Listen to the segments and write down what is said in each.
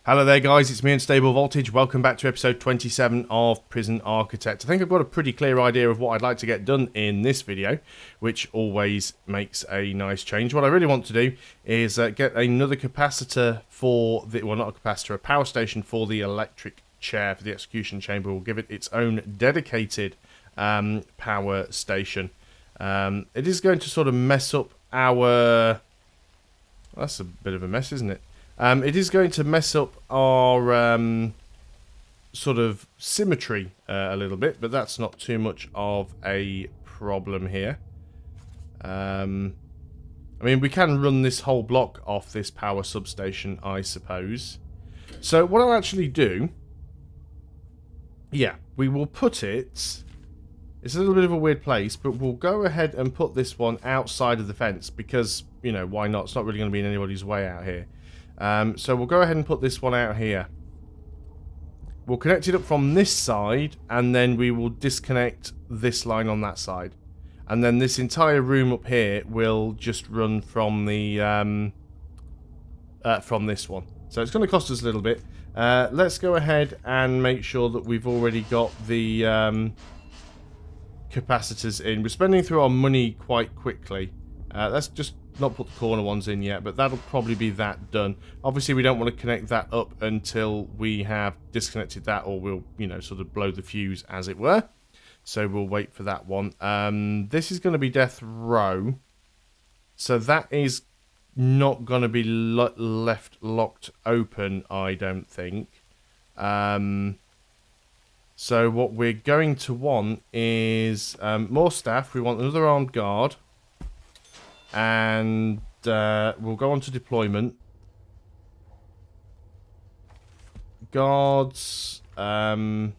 Hello there guys, it's me Unstable Voltage. Welcome back to episode 27 of Prison Architect. I think I've got a pretty clear idea of what I'd like to get done in this video, which always makes a nice change. What I really want to do is get another capacitor for the, well, not a capacitor, a power station for the electric chair, for the execution chamber. We'll give it its own dedicated power station. It is going to sort of mess up our... That's a bit of a mess, isn't it? It is going to mess up our sort of symmetry a little bit, but that's not too much of a problem here. I mean, we can run this whole block off this power substation, I suppose. So what I'll actually do... Yeah, we will put it... It's a little bit of a weird place, but we'll go ahead and put this one outside of the fence because, you know, why not? It's not really going to be in anybody's way out here. So we'll go ahead and put this one out here. We'll connect it up from this side, and then we will disconnect this line on that side. And then this entire room up here will just run from the from this one. So it's going to cost us a little bit. Let's go ahead and make sure that we've already got the capacitors in. We're spending through our money quite quickly. Let's just not put the corner ones in yet, but that'll probably be that done. Obviously, we don't want to connect that up until we have disconnected that, or we'll, you know, sort of blow the fuse, as it were. So we'll wait for that one. This is going to be death row, so that is not going to be left locked open, I don't think. So what we're going to want is more staff. We want another armed guard. And we'll go on to deployment. Guards. We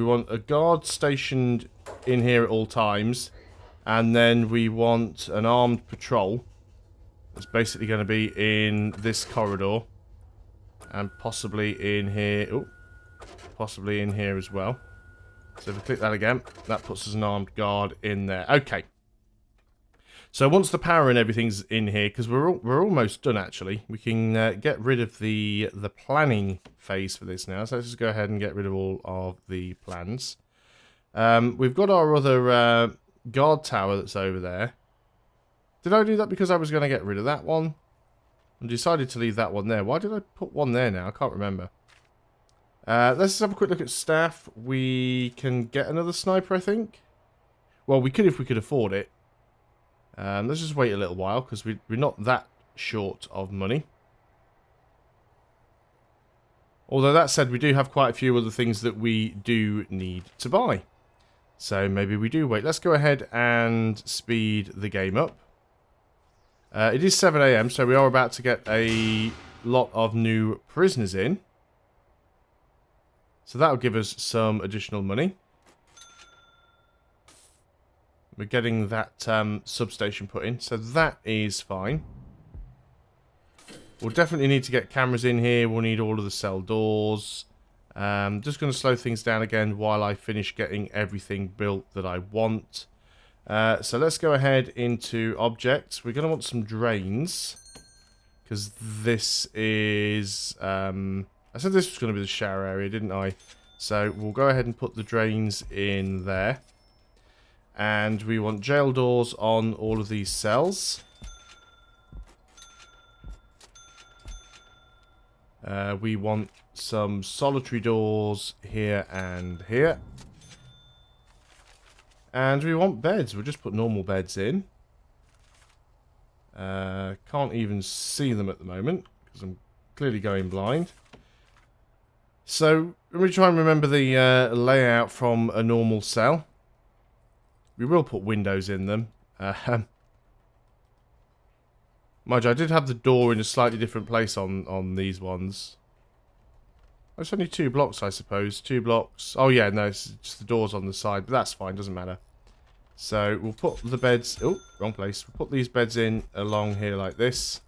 want a guard stationed in here at all times. And then we want an armed patrol. It's basically going to be in this corridor. And possibly in here. Oh, possibly in here as well. So if we click that again, that puts us an armed guard in there. Okay. So once the power and everything's in here, because we're almost done actually, we can get rid of the planning phase for this now. So let's just go ahead and get rid of all of the plans. We've got our other guard tower that's over there. Did I do that because I was going to get rid of that one? And decided to leave that one there. Why did I put one there now? I can't remember. Let's just have a quick look at staff. We can get another sniper, I think. Well, we could if we could afford it. Let's just wait a little while, because we're not that short of money. Although that said, we do have quite a few other things that we do need to buy. So maybe we do wait. Let's go ahead and speed the game up. It is 7 AM, so we are about to get a lot of new prisoners in. So that'll give us some additional money. We're getting that substation put in, so that is fine. We'll definitely need to get cameras in here. We'll need all of the cell doors. Just going to slow things down again while I finish getting everything built that I want. So let's go ahead into objects. We're going to want some drains, because this is... I said this was going to be the shower area, didn't I? So we'll go ahead and put the drains in there. And we want jail doors on all of these cells. We want some solitary doors here and here. And we want beds. We'll just put normal beds in. Can't even see them at the moment, because I'm clearly going blind. So, let me try and remember the layout from a normal cell. We will put windows in them. Mind you, I did have the door in a slightly different place on these ones. It's only 2 blocks, I suppose. 2 blocks. Oh, yeah, no, it's just the doors on the side, but that's fine, doesn't matter. So, we'll put the beds... Oh, wrong place. We'll put these beds in along here like this.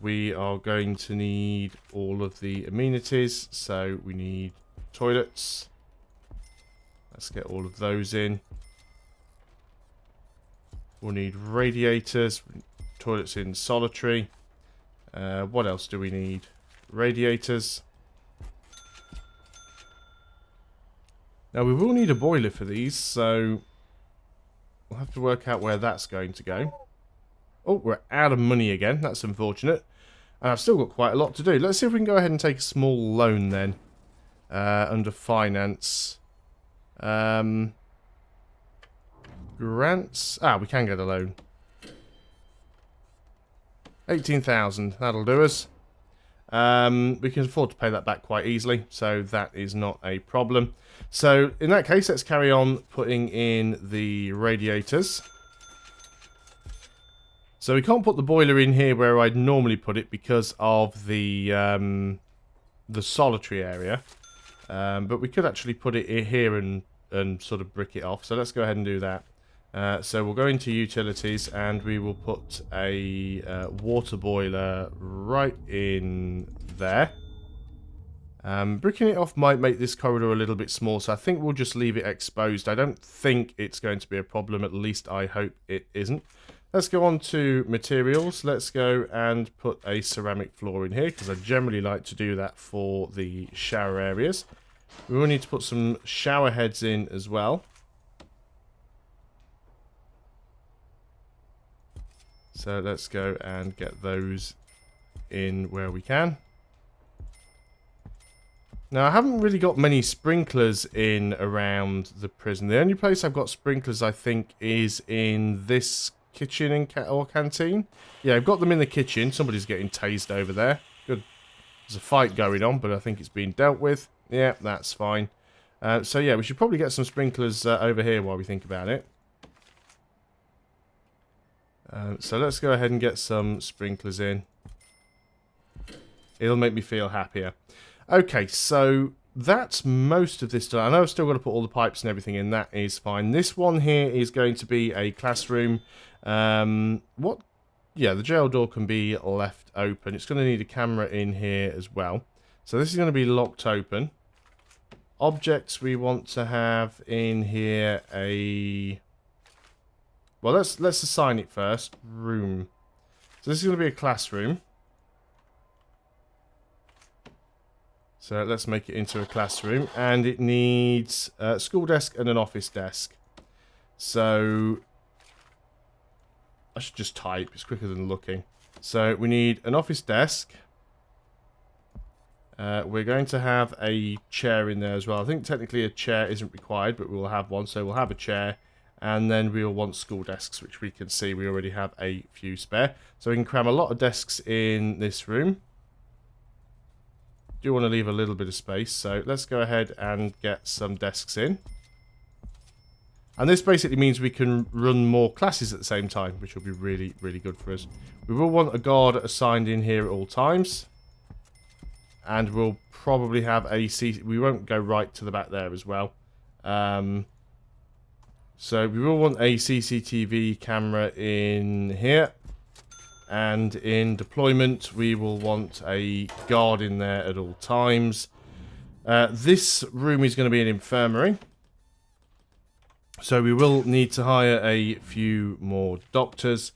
We are going to need all of the amenities, so we need toilets. Let's get all of those in. We'll need radiators, toilets in solitary. What else do we need? Radiators. Now we will need a boiler for these, so we'll have to work out where that's going to go. Oh, we're out of money again. That's unfortunate. And I've still got quite a lot to do. Let's see if we can go ahead and take a small loan then. Under finance. Grants. Ah, we can get a loan. 18,000. That'll do us. We can afford to pay that back quite easily, so that is not a problem. So, in that case, let's carry on putting in the radiators. So we can't put the boiler in here where I'd normally put it because of the solitary area. But we could actually put it here and sort of brick it off. So let's go ahead and do that. So we'll go into utilities and we will put a water boiler right in there. Bricking it off might make this corridor a little bit small, so I think we'll just leave it exposed. I don't think it's going to be a problem, at least I hope it isn't. Let's go on to materials. Let's go and put a ceramic floor in here, because I generally like to do that for the shower areas. We will need to put some shower heads in as well. So let's go and get those in where we can. Now, I haven't really got many sprinklers in around the prison. The only place I've got sprinklers, I think, is in this kitchen and or canteen. Yeah, I've got them in the kitchen. Somebody's getting tased over there. Good. There's a fight going on, but I think it's being dealt with. Yeah, that's fine. So yeah, we should probably get some sprinklers over here while we think about it. So let's go ahead and get some sprinklers in. It'll make me feel happier. Okay, so that's most of this done. I know I've still got to put all the pipes and everything in. That is fine. This one here is going to be a classroom. What? Yeah, the jail door can be left open. It's going to need a camera in here as well. So this is going to be locked open. Objects we want to have in here a... Well, let's assign it first. Room. So this is going to be a classroom. So let's make it into a classroom. And it needs a school desk and an office desk. So I should just type. It's quicker than looking. So we need an office desk. We're going to have a chair in there as well. I think technically a chair isn't required, but we'll have one. So we'll have a chair. And then we'll want school desks, which we can see we already have a few spare. So we can cram a lot of desks in this room. Do want to leave a little bit of space, so let's go ahead and get some desks in. And this basically means we can run more classes at the same time, which will be really, really good for us. We will want a guard assigned in here at all times. And we'll probably have a... We won't go right to the back there as well. So we will want a CCTV camera in here. And in deployment, we will want a guard in there at all times. This room is going to be an infirmary. So we will need to hire a few more doctors.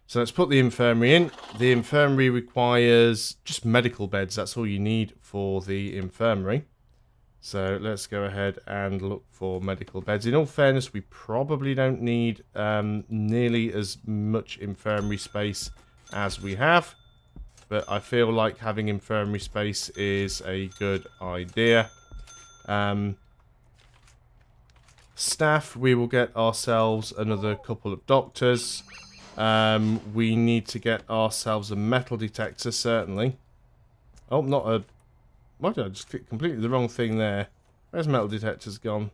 So let's put the infirmary in. The infirmary requires just medical beds. That's all you need for the infirmary. So let's go ahead and look for medical beds. In all fairness, we probably don't need nearly as much infirmary space as we have, but I feel like having infirmary space is a good idea. Staff, we will get ourselves another couple of doctors. We need to get ourselves a metal detector, certainly. Oh, not a... Why did I just click completely the wrong thing there? Where's metal detectors gone?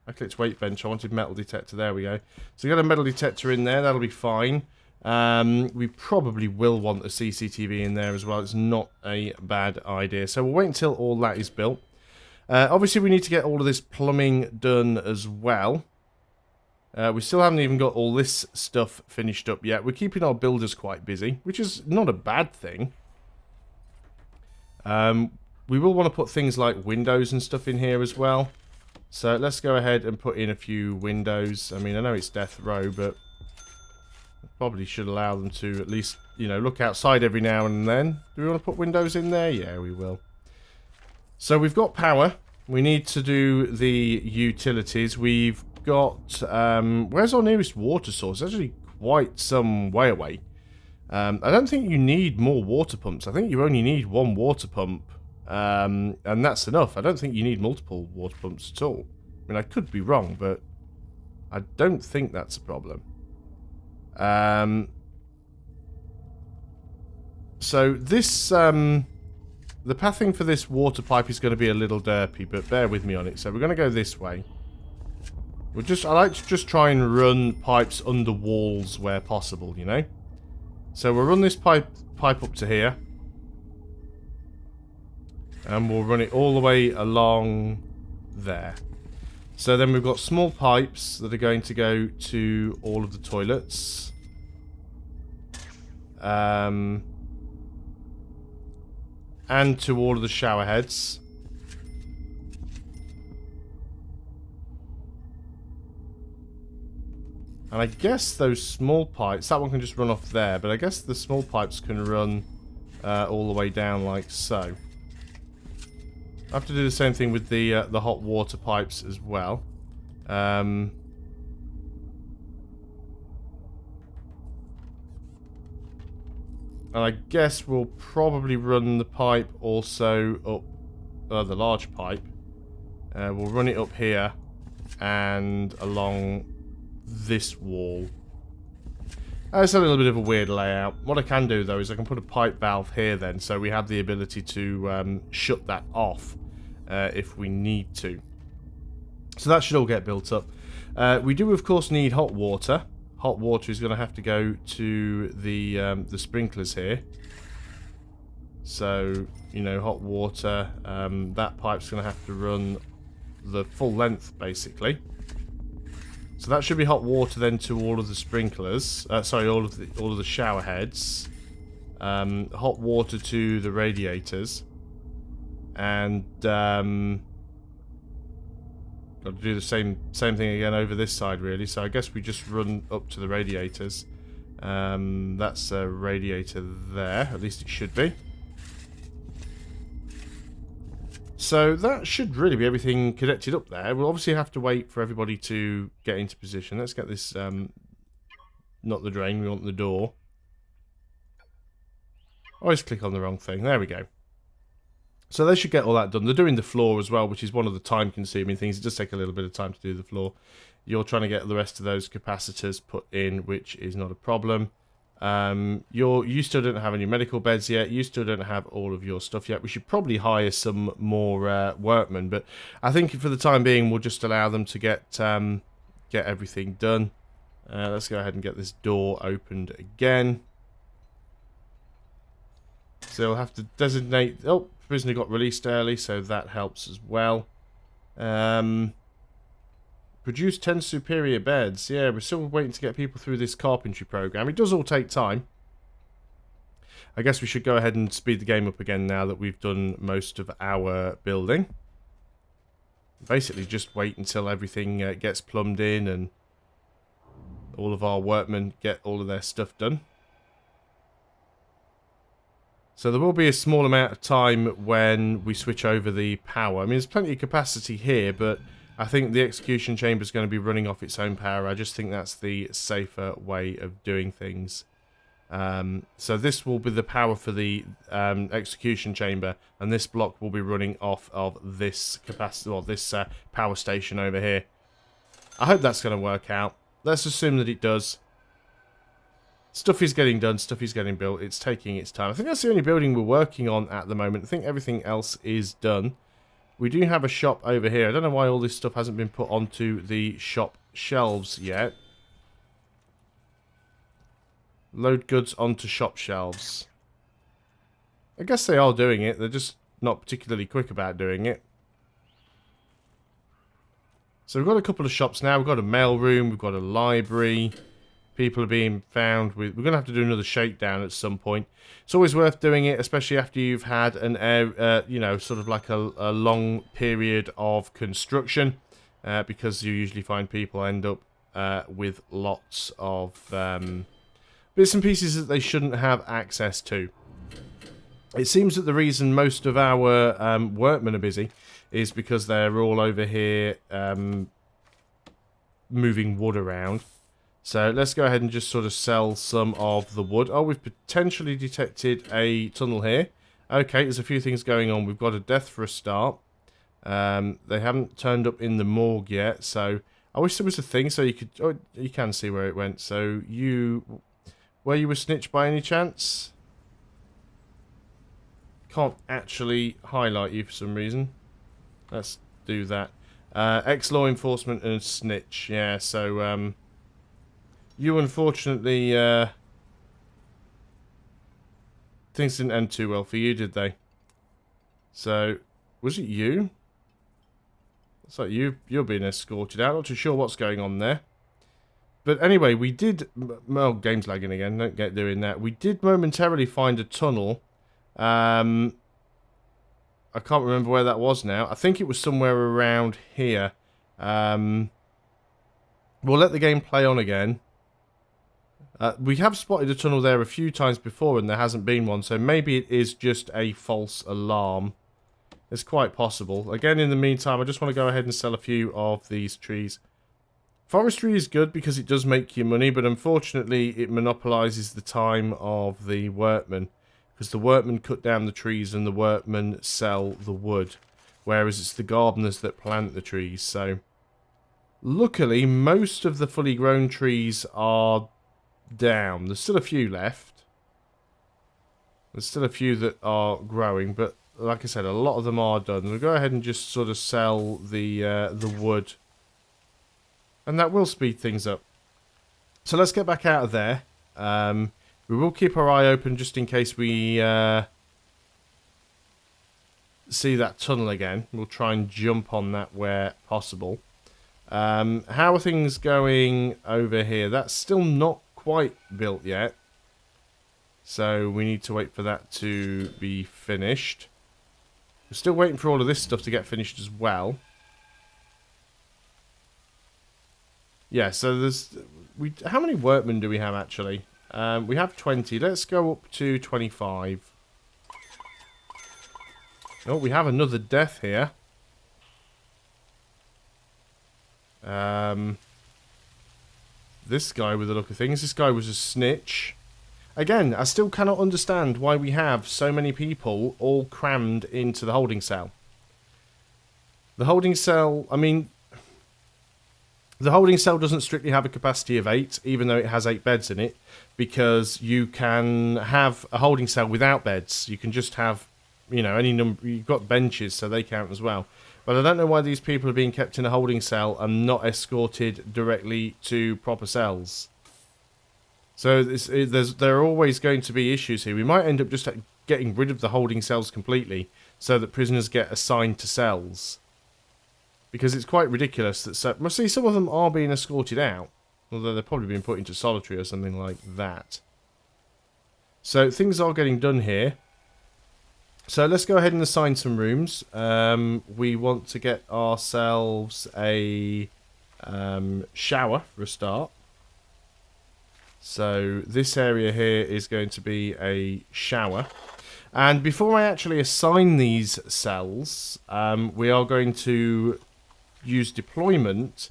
I clicked weight bench. I wanted metal detector. There we go. So we got a metal detector in there. That'll be fine. We probably will want a CCTV in there as well. It's not a bad idea. So we'll wait until all that is built. Obviously, we need to get all of this plumbing done as well. We still haven't even got all this stuff finished up yet. We're keeping our builders quite busy, which is not a bad thing. We will want to put things like windows and stuff in here as well. So let's go ahead and put in a few windows. I mean, I know it's death row, but Probably should allow them to at least, you know, look outside every now and then. Do we want to put windows in there? Yeah, we will. So we've got power. We need to do the utilities. We've got... where's our nearest water source? It's actually quite some way away. I don't think you need more water pumps. I think you only need one water pump. And that's enough. I don't think you need multiple water pumps at all. I mean, I could be wrong, but I don't think that's a problem. So this... the pathing for this water pipe is going to be a little derpy, but bear with me on it. So we're going to go this way. I like to just try and run pipes under walls where possible, you know? So we'll run this pipe up to here. And we'll run it all the way along there. So then we've got small pipes that are going to go to all of the toilets. And to all of the shower heads. And I guess those small pipes, that one can just run off there, but I guess the small pipes can run all the way down like so. I have to do the same thing with the hot water pipes as well. And I guess we'll probably run the pipe also up, the large pipe. We'll run it up here and along this wall. It's a little bit of a weird layout. What I can do though is I can put a pipe valve here then, so we have the ability to shut that off if we need to. So that should all get built up. We do of course need hot water. Hot water is going to have to go to the sprinklers here. So, you know, hot water, that pipe's going to have to run the full length basically. So that should be hot water then to all of the sprinklers. Sorry, all of the shower heads. Hot water to the radiators. And got to do the same thing again over this side really. So I guess we just run up to the radiators. That's a radiator there. At least it should be. So that should really be everything connected up there. We'll obviously have to wait for everybody to get into position. Let's get this, not the drain, we want the door. I always click on the wrong thing. There we go. So they should get all that done. They're doing the floor as well, which is one of the time-consuming things. It does take a little bit of time to do the floor. You're trying to get the rest of those capacitors put in, which is not a problem. You still don't have any medical beds yet. You still don't have all of your stuff yet. We should probably hire some more workmen, but I think for the time being, we'll just allow them to get everything done. Let's go ahead and get this door opened again. So we'll have to designate... Oh, prisoner got released early, so that helps as well. Produce 10 superior beds. Yeah, we're still waiting to get people through this carpentry program. It does all take time. I guess we should go ahead and speed the game up again now that we've done most of our building. Basically, just wait until everything gets plumbed in and all of our workmen get all of their stuff done. So there will be a small amount of time when we switch over the power. I mean, there's plenty of capacity here, but I think the execution chamber is going to be running off its own power. I just think that's the safer way of doing things. So this will be the power for the execution chamber, and this block will be running off of this capacity, or this power station over here. I hope that's going to work out. Let's assume that it does. Stuff is getting done, stuff is getting built, it's taking its time. I think that's the only building we're working on at the moment. I think everything else is done. We do have a shop over here. I don't know why all this stuff hasn't been put onto the shop shelves yet. Load goods onto shop shelves. I guess they are doing it, they're just not particularly quick about doing it. So we've got a couple of shops now. We've got a mail room, we've got a library. People are being found with... We're going to have to do another shakedown at some point. It's always worth doing it, especially after you've had an, you know, sort of like a long period of construction. Because you usually find people end up with lots of bits and pieces that they shouldn't have access to. It seems that the reason most of our workmen are busy is because they're all over here moving wood around. So let's go ahead and just sort of sell some of the wood. Oh, we've potentially detected a tunnel here. Okay, there's a few things going on. We've got a death for a start. They haven't turned up in the morgue yet, so I wish there was a thing so you could... Oh, you can see where it went. So you... Were you a snitch by any chance? Can't actually highlight you for some reason. Let's do that. Ex-law enforcement and snitch. Yeah, so... you unfortunately, things didn't end too well for you, did they? So, was it you? It's like you're being escorted out. Not too sure what's going on there. But anyway, we did... Well, game's lagging again. Don't get doing that. We did momentarily find a tunnel. I can't remember where that was now. I think it was somewhere around here. We'll let the game play on again. We have spotted a tunnel there a few times before and there hasn't been one, so maybe it is just a false alarm. It's quite possible. Again, in the meantime, I just want to go ahead and sell a few of these trees. Forestry is good because it does make you money, but unfortunately it monopolises the time of the workmen. Because the workmen cut down the trees and the workmen sell the wood. Whereas it's the gardeners that plant the trees, so... Luckily, most of the fully grown trees are down. There's still a few left. There's still a few that are growing, but like I said, a lot of them are done. We'll go ahead and just sort of sell the wood. And that will speed things up. So let's get back out of there. We will keep our eye open just in case we see that tunnel again. We'll try and jump on that where possible. How are things going over here? That's still not quite built yet. So we need to wait for that to be finished. We're still waiting for all of this stuff to get finished as well. Yeah, so there's... how many workmen do we have actually? We have 20. Let's go up to 25. Oh, we have another death here. This guy with the look of things. This guy was a snitch. Again, I still cannot understand why we have so many people all crammed into the holding cell. The holding cell, I mean... The holding cell doesn't strictly have a capacity of 8, even though it has 8 beds in it, because you can have a holding cell without beds. You can just have, you know, any number. You've got benches, so they count as well. But I don't know why these people are being kept in a holding cell and not escorted directly to proper cells. So there are always going to be issues here. We might end up just getting rid of the holding cells completely, so that prisoners get assigned to cells. Because it's quite ridiculous that... Well, see, some of them are being escorted out. Although they're probably being put into solitary or something like that. So, things are getting done here. So, let's go ahead and assign some rooms. We want to get ourselves a shower for a start. So, this area here is going to be a shower. And before I actually assign these cells, we are going to... use deployment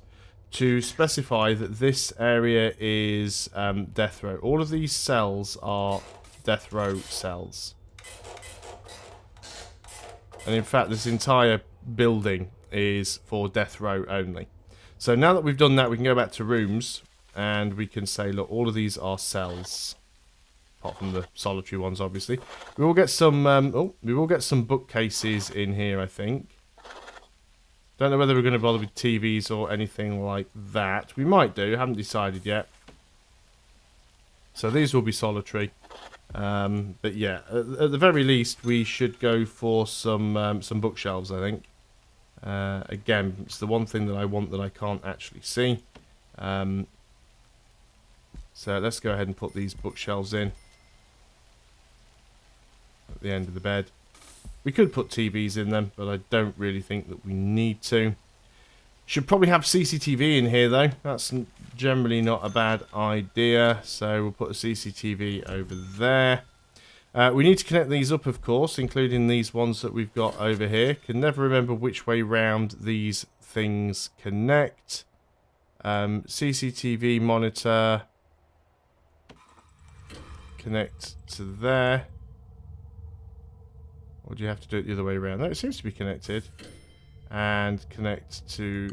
to specify that this area is death row. All of these cells are death row cells. And in fact, this entire building is for death row only. So now that we've done that, we can go back to rooms and we can say, look, all of these are cells. Apart from the solitary ones, obviously. We will get some, we will get some bookcases in here, I think. Don't know whether we're going to bother with TVs or anything like that. We might do. Haven't decided yet. So these will be solitary. But yeah, at the very least, we should go for some bookshelves, I think. Again, it's the one thing that I want that I can't actually see. So let's go ahead and put these bookshelves in. At the end of the bed. We could put TVs in them, but I don't really think that we need to. Should probably have CCTV in here though. That's generally not a bad idea. So we'll put a CCTV over there. We need to connect these up, of course, including these ones that we've got over here. Can never remember which way round these things connect. CCTV monitor. Connect to there. Or do you have to do it the other way around? No, it seems to be connected. And connect to...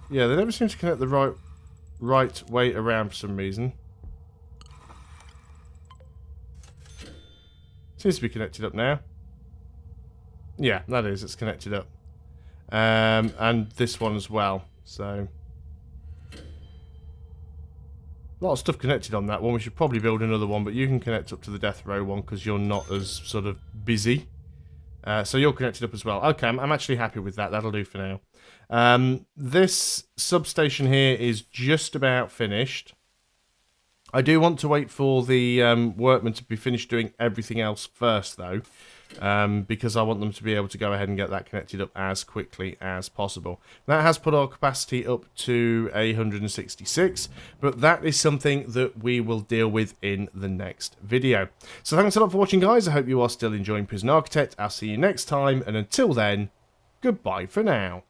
Yeah, they never seem to connect the right way around for some reason. Seems to be connected up now. Yeah, that is. It's connected up. And this one as well. So... a lot of stuff connected on that one. We should probably build another one, but you can connect up to the death row one because you're not as sort of busy. So you're connected up as well. Okay, I'm actually happy with that. That'll do for now. This substation here is just about finished. I do want to wait for the workmen to be finished doing everything else first, though. Because I want them to be able to go ahead and get that connected up as quickly as possible. That has put our capacity up to 166, but that is something that we will deal with in the next video. So thanks a lot for watching, guys. I hope you are still enjoying Prison Architect. I'll see you next time, and until then, goodbye for now.